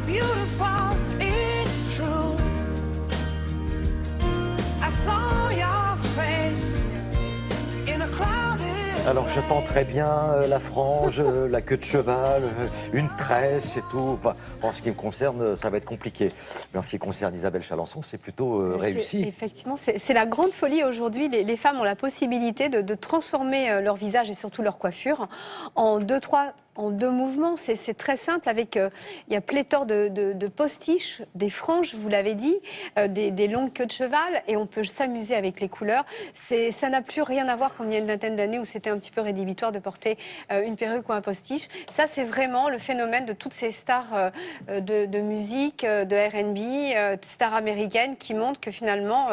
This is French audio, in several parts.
beautiful, it's true. I saw your face in a crowded. Alors je tends très bien la frange, la queue de cheval, une tresse et tout. Enfin, en ce qui me concerne, ça va être compliqué. Mais en ce qui concerne Isabelle Chalençon, c'est plutôt réussi. Effectivement, c'est la grande folie aujourd'hui. Les femmes ont la possibilité de transformer leur visage et surtout leur coiffure en deux mouvements. C'est très simple. Il y a pléthore de postiches, des franges, vous l'avez dit, des longues queues de cheval, et on peut s'amuser avec les couleurs. Ça n'a plus rien à voir comme il y a une vingtaine d'années où c'était un petit peu rédhibitoire de porter une perruque ou un postiche. Ça, c'est vraiment le phénomène de toutes ces stars de musique, de R&B, stars américaines qui montrent que finalement,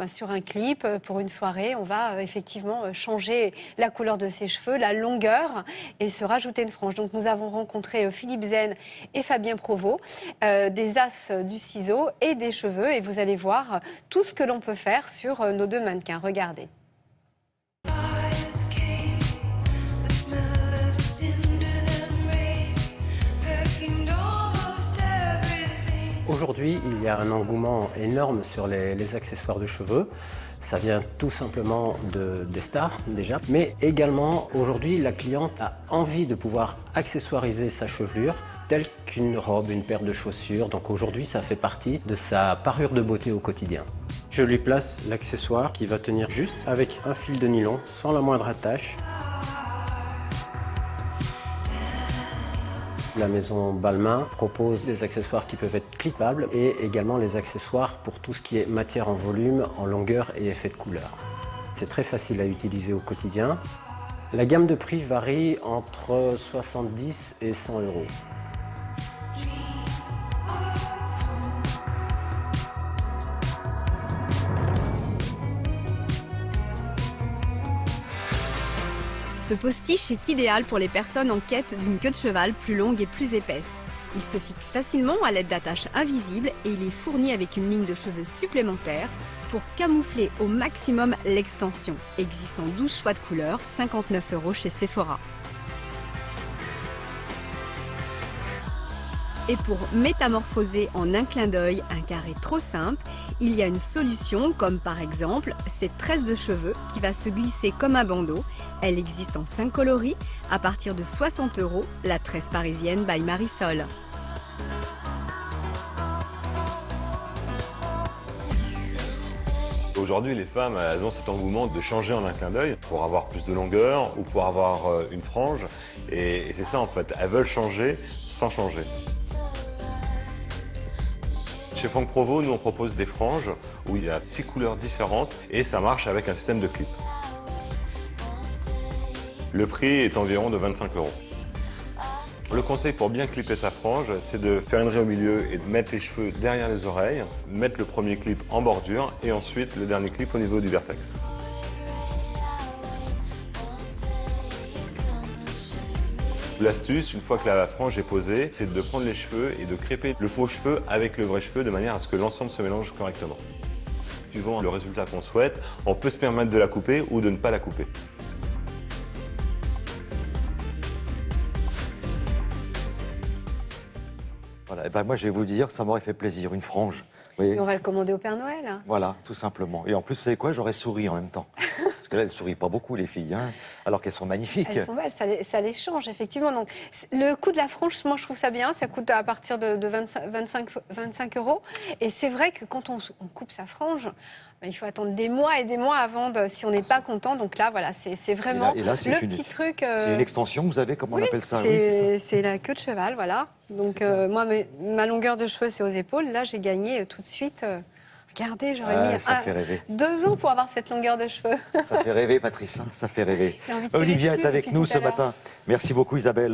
sur un clip, pour une soirée, on va effectivement changer la couleur de ses cheveux, la longueur, et se rajouter une frange. Donc nous avons rencontré Philippe Zen et Fabien Provost, des as du ciseau et des cheveux, et vous allez voir tout ce que l'on peut faire sur nos deux mannequins. Regardez. Aujourd'hui, il y a un engouement énorme sur les accessoires de cheveux. Ça vient tout simplement des stars déjà, mais également aujourd'hui la cliente a envie de pouvoir accessoiriser sa chevelure telle qu'une robe, une paire de chaussures. Donc aujourd'hui ça fait partie de sa parure de beauté au quotidien. Je lui place l'accessoire qui va tenir juste avec un fil de nylon sans la moindre attache. La maison Balmain propose des accessoires qui peuvent être clippables et également les accessoires pour tout ce qui est matière en volume, en longueur et effet de couleur. C'est très facile à utiliser au quotidien. La gamme de prix varie entre 70 et 100 euros. Ce postiche est idéal pour les personnes en quête d'une queue de cheval plus longue et plus épaisse. Il se fixe facilement à l'aide d'attaches invisibles et il est fourni avec une ligne de cheveux supplémentaire pour camoufler au maximum l'extension. Existant 12 choix de couleurs, 59 € chez Sephora. Et pour métamorphoser en un clin d'œil un carré trop simple, il y a une solution comme par exemple cette tresse de cheveux qui va se glisser comme un bandeau. Elle existe en 5 coloris à partir de 60 €, la tresse parisienne by Marisol. Aujourd'hui, les femmes, elles ont cet engouement de changer en un clin d'œil pour avoir plus de longueur ou pour avoir une frange. Et c'est ça en fait, elles veulent changer sans changer. Chez Franck Provost, nous on propose des franges où il y a 6 couleurs différentes et ça marche avec un système de clip. Le prix est environ de 25 €. Le conseil pour bien clipper sa frange, c'est de faire une raie au milieu et de mettre les cheveux derrière les oreilles, mettre le premier clip en bordure et ensuite le dernier clip au niveau du vertex. L'astuce, une fois que la frange est posée, c'est de prendre les cheveux et de crêper le faux cheveu avec le vrai cheveu de manière à ce que l'ensemble se mélange correctement. Suivant le résultat qu'on souhaite, on peut se permettre de la couper ou de ne pas la couper. Voilà. Et ben moi je vais vous dire, ça m'aurait fait plaisir, une frange. Oui. Et on va le commander au Père Noël. Voilà, tout simplement. Et en plus, vous savez quoi, j'aurais souri en même temps. Parce que là, elles ne sourient pas beaucoup, les filles, hein, alors qu'elles sont magnifiques. Elles sont belles, ça les change, effectivement. Donc, le coût de la frange, moi, je trouve ça bien. Ça coûte à partir de 25 €. Et c'est vrai que quand on coupe sa frange, il faut attendre des mois et des mois avant, si on n'est pas content. Donc là, voilà, c'est vraiment et là, le petit truc. C'est une extension, vous avez, comment on appelle ça? C'est la queue de cheval, voilà. Donc, moi, ma longueur de cheveux, c'est aux épaules. Là, j'ai gagné tout de suite. Regardez, j'aurais mis ça fait rêver. 2 ans pour avoir cette longueur de cheveux. Ça fait rêver, Patrice, hein, ça fait rêver. J'ai envie de tirer Olivia dessus est avec depuis nous tout ce à l'heure. matin. Merci beaucoup, Isabelle.